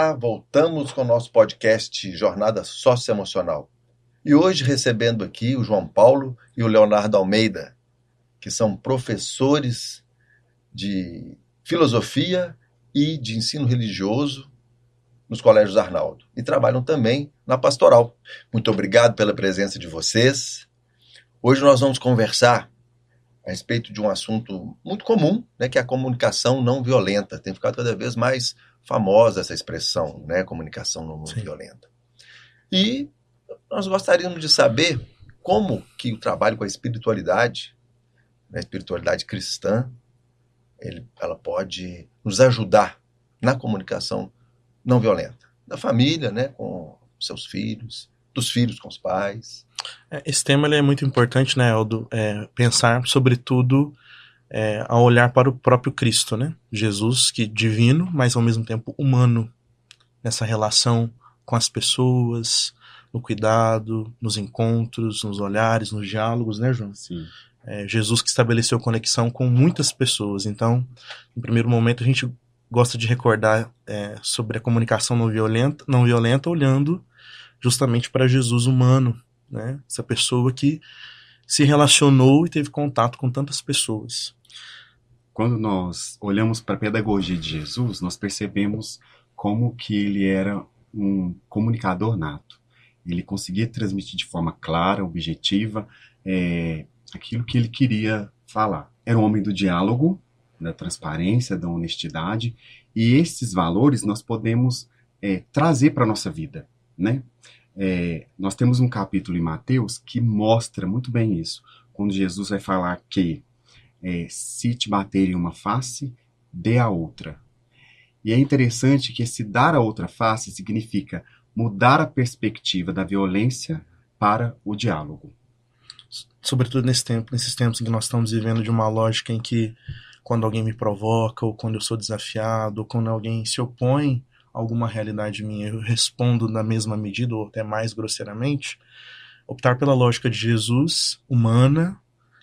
Olá, voltamos com o nosso podcast Jornada Socioemocional. E hoje recebendo aqui o João Paulo e o Leonardo Almeida, que são professores de filosofia e de ensino religioso nos colégios Arnaldo e trabalham também na pastoral. Muito obrigado pela presença de vocês. Hoje nós vamos conversar a respeito de um assunto muito comum, né, que é a comunicação não violenta. Tem ficado cada vez mais famosa essa expressão, né, comunicação não violenta. E nós gostaríamos de saber como que o trabalho com a espiritualidade, né, a espiritualidade cristã, ela pode nos ajudar na comunicação não violenta. Da família, né, com seus filhos, dos filhos com os pais. Esse tema ele é muito importante, né, Aldo? Pensar, sobretudo, a olhar para o próprio Cristo, né? Jesus, que divino, mas ao mesmo tempo humano, nessa relação com as pessoas, no cuidado, nos encontros, nos olhares, nos diálogos, né, João? Sim. Jesus que estabeleceu conexão com muitas pessoas. Então, no primeiro momento, a gente gosta de recordar sobre a comunicação não violenta, olhando justamente para Jesus humano, né? Essa pessoa que se relacionou e teve contato com tantas pessoas. Quando nós olhamos para a pedagogia de Jesus, nós percebemos como que ele era um comunicador nato. Ele conseguia transmitir de forma clara, objetiva, aquilo que ele queria falar. Era um homem do diálogo, da transparência, da honestidade, e esses valores nós podemos trazer para a nossa vida, né? Nós temos um capítulo em Mateus que mostra muito bem isso, quando Jesus vai falar que se te baterem uma face, dê a outra. E é interessante que esse dar a outra face significa mudar a perspectiva da violência para o diálogo. Sobretudo nesses tempos em que nós estamos vivendo de uma lógica em que quando alguém me provoca, ou quando eu sou desafiado, ou quando alguém se opõe alguma realidade minha, eu respondo na mesma medida ou até mais grosseiramente. Optar pela lógica de Jesus, humana,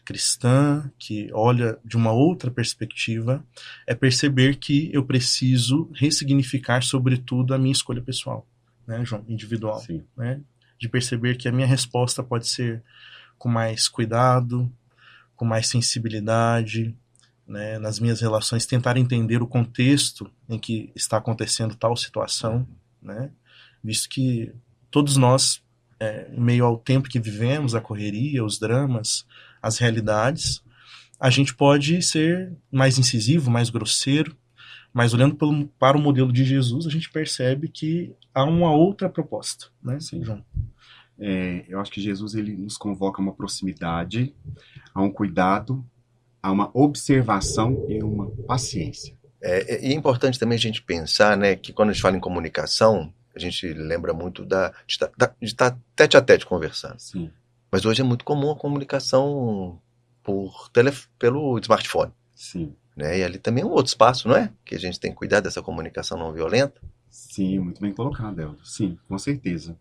cristã, que olha de uma outra perspectiva, é perceber que eu preciso ressignificar sobretudo a minha escolha pessoal, né, João? Individual. Sim. Né? De perceber que a minha resposta pode ser com mais cuidado, com mais sensibilidade, né, nas minhas relações, tentar entender o contexto em que está acontecendo tal situação, né, visto que todos nós, em meio ao tempo que vivemos, a correria, os dramas, as realidades, a gente pode ser mais incisivo, mais grosseiro, mas olhando para o modelo de Jesus, a gente percebe que há uma outra proposta, né, Sim. João? Eu acho que Jesus ele nos convoca a uma proximidade, a um cuidado, a uma observação e uma paciência. E é importante também a gente pensar, né, que quando a gente fala em comunicação, a gente lembra muito de estar tete a tete conversando. Sim. Mas hoje é muito comum a comunicação pelo smartphone. Sim. Né? E ali também é um outro espaço, não é? Que a gente tem que cuidar dessa comunicação não violenta. Sim, muito bem colocado, Eldo. Sim, com certeza.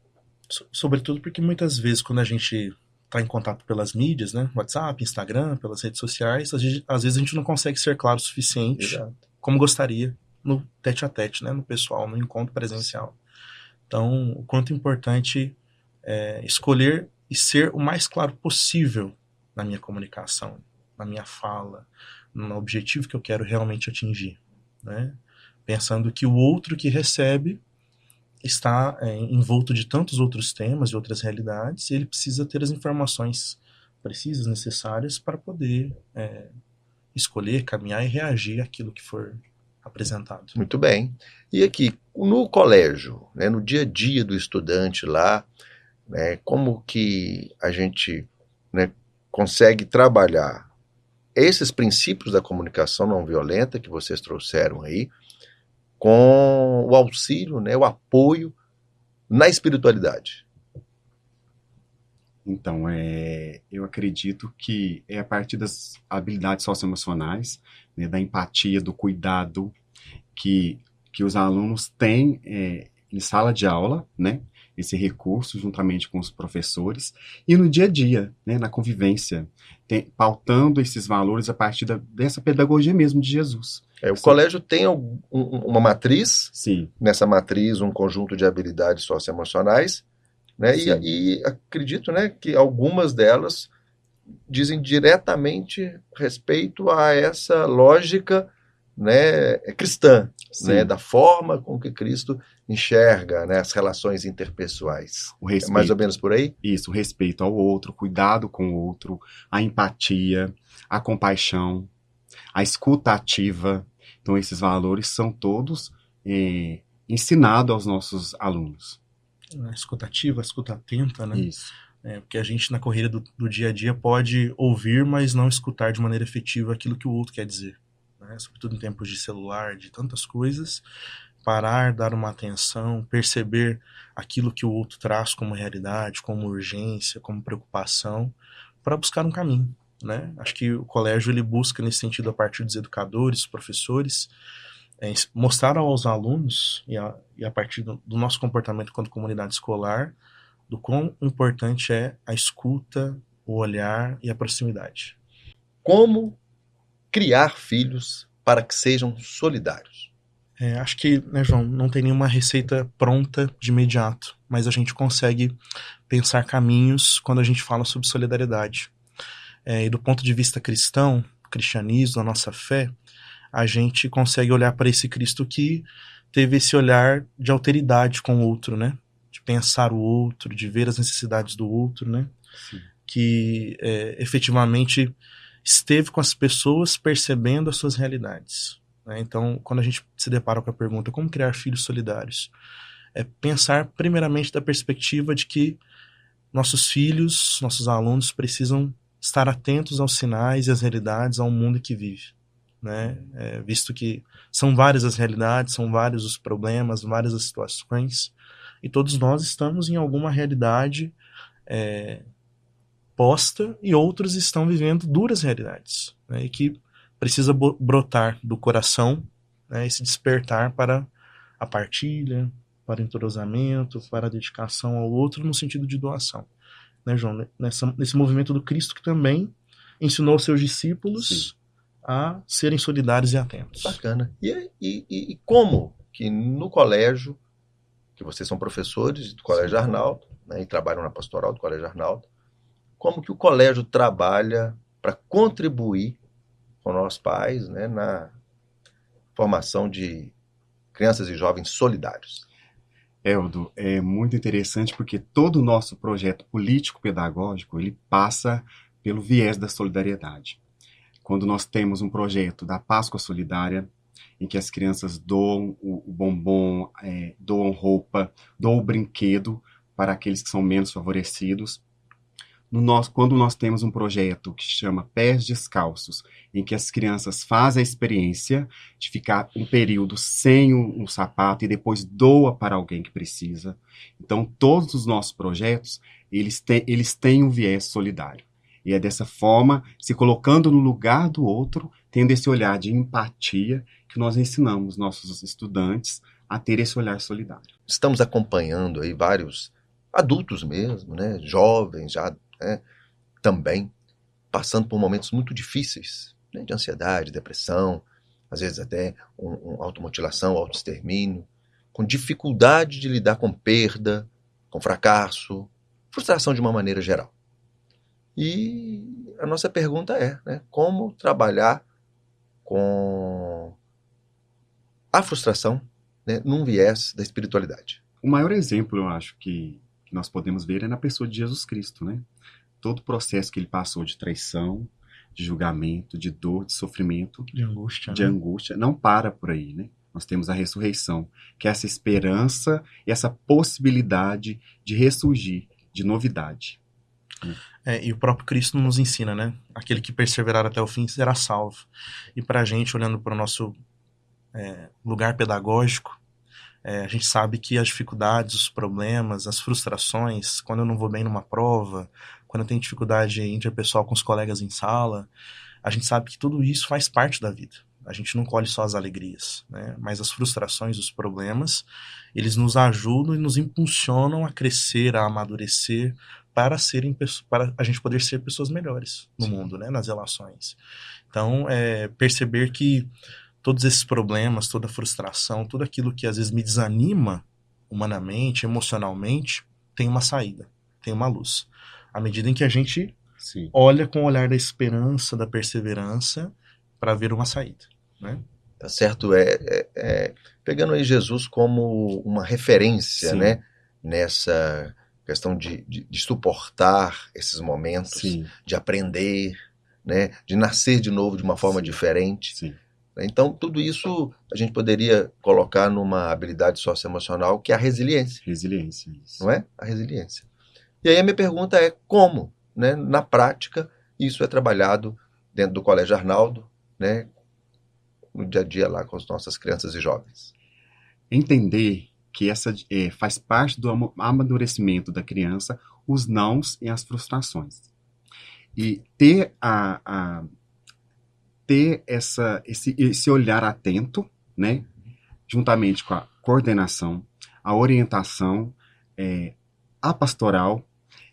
Sobretudo porque muitas vezes quando a gente está em contato pelas mídias, né, WhatsApp, Instagram, pelas redes sociais, às vezes a gente não consegue ser claro o suficiente. Exato. Como gostaria no tete-a-tete, né, no pessoal, no encontro presencial. Então, o quanto é importante escolher e ser o mais claro possível na minha comunicação, na minha fala, no objetivo que eu quero realmente atingir, né? Pensando que o outro que recebe está envolto de tantos outros temas, de outras realidades, e ele precisa ter as informações precisas, necessárias, para poder escolher, caminhar e reagir àquilo que for apresentado. Muito bem. E aqui, no colégio, né, no dia a dia do estudante lá, né, como que a gente, né, consegue trabalhar esses princípios da comunicação não violenta que vocês trouxeram aí, com o auxílio, né, o apoio na espiritualidade? Então, eu acredito que é a partir das habilidades socioemocionais, né, da empatia, do cuidado que os alunos têm em sala de aula, né, esse recurso juntamente com os professores e no dia a dia, né, na convivência, pautando esses valores a partir dessa pedagogia mesmo de Jesus. O colégio tem uma matriz, sim, nessa matriz um conjunto de habilidades socioemocionais, né, sim, e acredito, né, que algumas delas dizem diretamente respeito a essa lógica, né, cristã, né, da forma com que Cristo enxerga, né, as relações interpessoais. O respeito, é mais ou menos por aí? Isso, o respeito ao outro, cuidado com o outro, a empatia, a compaixão, a escuta ativa. Então, esses valores são todos ensinados aos nossos alunos. A escuta ativa, a escuta atenta, né? Isso. Porque a gente, na corrida do dia a dia, pode ouvir, mas não escutar de maneira efetiva aquilo que o outro quer dizer. Né? Sobretudo em tempos de celular, de tantas coisas. Parar, dar uma atenção, perceber aquilo que o outro traz como realidade, como urgência, como preocupação, para buscar um caminho. Né? Acho que o colégio ele busca, nesse sentido, a partir dos educadores, professores, mostrar aos alunos, e a partir do nosso comportamento quanto comunidade escolar, do quão importante é a escuta, o olhar e a proximidade. Como criar filhos para que sejam solidários? Acho que, né, João, não tem nenhuma receita pronta de imediato, mas a gente consegue pensar caminhos quando a gente fala sobre solidariedade. E do ponto de vista cristão, cristianismo, da nossa fé, a gente consegue olhar para esse Cristo que teve esse olhar de alteridade com o outro, né? De pensar o outro, de ver as necessidades do outro, né? Sim. Que efetivamente esteve com as pessoas percebendo as suas realidades. Né? Então, quando a gente se depara com a pergunta como criar filhos solidários, é pensar primeiramente da perspectiva de que nossos filhos, nossos alunos precisam estar atentos aos sinais e às realidades, ao mundo que vive. Né? Visto que são várias as realidades, são vários os problemas, várias as situações, e todos nós estamos em alguma realidade posta e outros estão vivendo duras realidades, né? E que precisa brotar do coração, né? E se despertar para a partilha, para o entrosamento, para a dedicação ao outro no sentido de doação. Né, João? Nesse movimento do Cristo que também ensinou aos seus discípulos a serem solidários e atentos. Bacana. E como que no colégio, que vocês são professores do Colégio Arnaldo, né, e trabalham na pastoral do Colégio Arnaldo, como que o colégio trabalha para contribuir com nós pais, né, na formação de crianças e jovens solidários? Eldo, é muito interessante porque todo o nosso projeto político-pedagógico ele passa pelo viés da solidariedade. Quando nós temos um projeto da Páscoa Solidária, em que as crianças doam o bombom, doam roupa, doam o brinquedo para aqueles que são menos favorecidos. Quando nós temos um projeto que se chama Pés Descalços, em que as crianças fazem a experiência de ficar um período sem um sapato e depois doa para alguém que precisa. Então, todos os nossos projetos, eles têm um viés solidário. E é dessa forma, se colocando no lugar do outro, tendo esse olhar de empatia, que nós ensinamos nossos estudantes a ter esse olhar solidário. Estamos acompanhando aí vários adultos mesmo, né, jovens já, né, também passando por momentos muito difíceis, né, de ansiedade, depressão, às vezes até automutilação, autoextermínio, com dificuldade de lidar com perda, com fracasso, frustração de uma maneira geral. E a nossa pergunta é, né, como trabalhar com a frustração, né, num viés da espiritualidade? O maior exemplo, eu acho, que nós podemos ver é na pessoa de Jesus Cristo, né? Todo o processo que ele passou de traição, de julgamento, de dor, de sofrimento, de angústia, não para por aí, né? Nós temos a ressurreição, que é essa esperança e essa possibilidade de ressurgir, de novidade. E o próprio Cristo nos ensina, né? Aquele que perseverar até o fim será salvo. E para a gente, olhando para o nosso lugar pedagógico, a gente sabe que as dificuldades, os problemas, as frustrações, quando eu não vou bem numa prova, quando eu tenho dificuldade interpessoal com os colegas em sala, a gente sabe que tudo isso faz parte da vida. A gente não colhe só as alegrias, né? Mas as frustrações, os problemas, eles nos ajudam e nos impulsionam a crescer, a amadurecer, para a gente poder ser pessoas melhores no mundo, né? Nas relações. Então, perceber que todos esses problemas, toda frustração, tudo aquilo que às vezes me desanima humanamente, emocionalmente, tem uma saída, tem uma luz. À medida em que a gente olha com o olhar da esperança, da perseverança, para ver uma saída, né? Tá certo? Pegando aí Jesus como uma referência, né? Nessa questão de suportar esses momentos, de aprender, né? De nascer de novo de uma forma diferente. Então, tudo isso a gente poderia colocar numa habilidade socioemocional que é a resiliência. Resiliência, isso. Não é? A resiliência. E aí a minha pergunta é como, né, na prática, isso é trabalhado dentro do Colégio Arnaldo, né, no dia a dia lá com as nossas crianças e jovens. Entender que essa faz parte do amadurecimento da criança, os nãos e as frustrações. E ter esse olhar atento, né, juntamente com a coordenação, a orientação, a pastoral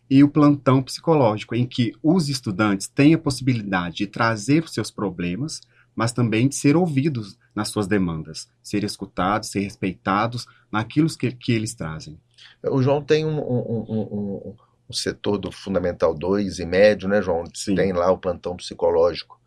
e o plantão psicológico, em que os estudantes têm a possibilidade de trazer os seus problemas, mas também de ser ouvidos nas suas demandas, ser escutados, ser respeitados naquilo que eles trazem. O João tem um setor do Fundamental 2 e médio, né, João? Tem lá o plantão psicológico.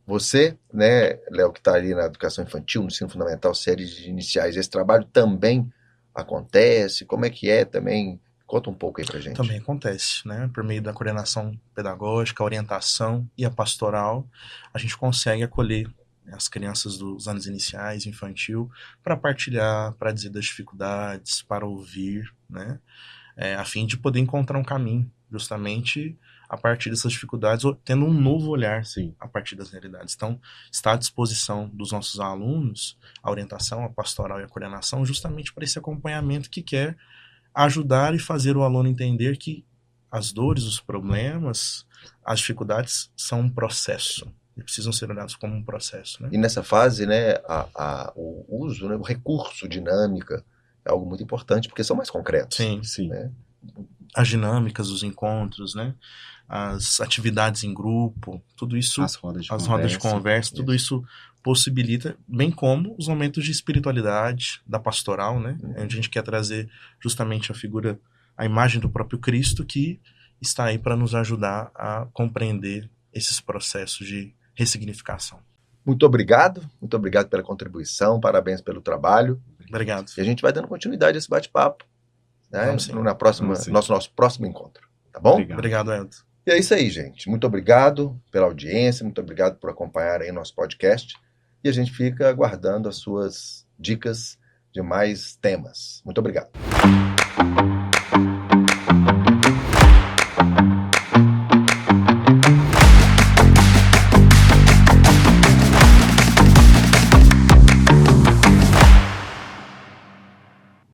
Você, né, Léo, que está ali na educação infantil, no ensino fundamental, séries iniciais, esse trabalho também acontece? Como é que é também? Conta um pouco aí pra gente. Também acontece, né? Por meio da coordenação pedagógica, a orientação e a pastoral, a gente consegue acolher as crianças dos anos iniciais, infantil, para partilhar, para dizer das dificuldades, para ouvir, né? A fim de poder encontrar um caminho, justamente a partir dessas dificuldades, tendo um novo olhar a partir das realidades. Então, está à disposição dos nossos alunos a orientação, a pastoral e a coordenação, justamente para esse acompanhamento que quer ajudar e fazer o aluno entender que as dores, os problemas, as dificuldades são um processo e precisam ser olhados como um processo, né? E nessa fase, né, o uso, né, o recurso dinâmica é algo muito importante, porque são mais concretos. Sim. Né? As dinâmicas, os encontros, né? As atividades em grupo, tudo isso, as rodas de conversa, tudo isso possibilita, bem como os momentos de espiritualidade, da pastoral, né? Onde a gente quer trazer justamente a figura, a imagem do próprio Cristo, que está aí para nos ajudar a compreender esses processos de ressignificação. Muito obrigado pela contribuição, parabéns pelo trabalho. Obrigado. E a gente vai dando continuidade a esse bate-papo, né? Nosso próximo encontro, tá bom? Obrigado, Ed. E é isso aí, gente. Muito obrigado pela audiência, muito obrigado por acompanhar aí nosso podcast. E a gente fica aguardando as suas dicas de mais temas. Muito obrigado.